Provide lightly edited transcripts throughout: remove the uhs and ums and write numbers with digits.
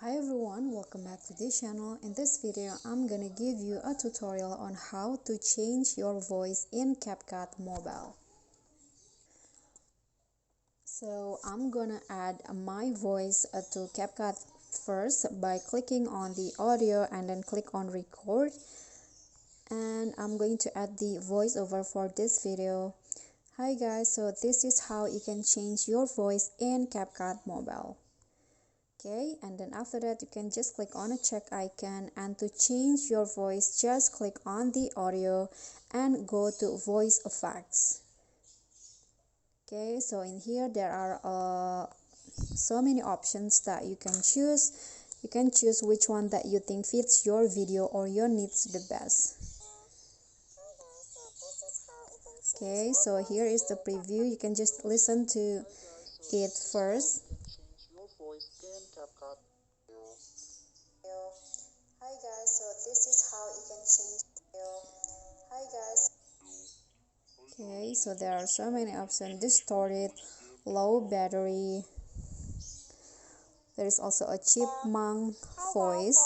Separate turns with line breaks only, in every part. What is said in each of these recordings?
Hi everyone, welcome back to this channel. In this video, I'm gonna give you a tutorial on how to change your voice in CapCut Mobile. So I'm gonna add my voice to CapCut first by clicking on the audio and then click on record. And I'm going to add the voiceover for this video. Hi guys, so this is how you can change your voice in CapCut Mobile. Okay, and then after that you can just click on a check icon, and to change your voice just click on the audio and go to voice effects. Okay, so in here there are so many options that you can choose. You can choose which one that you think fits your video or your needs the best. Okay, so here is the preview. You can just listen to it first. Hi guys, so this is how you can change. Hi guys. Okay, so there are so many options: distorted, low battery. There is also a chipmunk voice,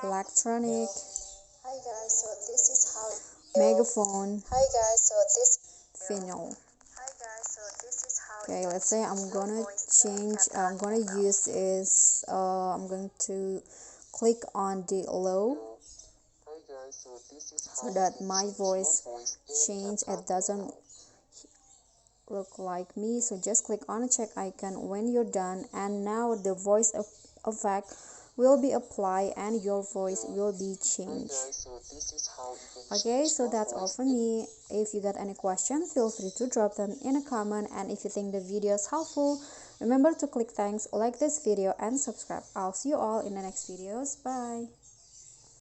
electronic. Hi guys, so this is how megaphone. Hi guys, so this vinyl. Hi guys, so this is how. Okay, let's say I'm gonna change. I'm gonna use is. I'm going to click on the low so that my voice change. It doesn't look like me, so just click on a check icon when you're done, and now the voice effect will be applied and your voice will be changed. Okay, so that's all for me. If you got any question, feel free to drop them in a comment, and if you think the video is helpful, remember to click thanks, like this video and subscribe. I'll see you all in the next videos. Bye.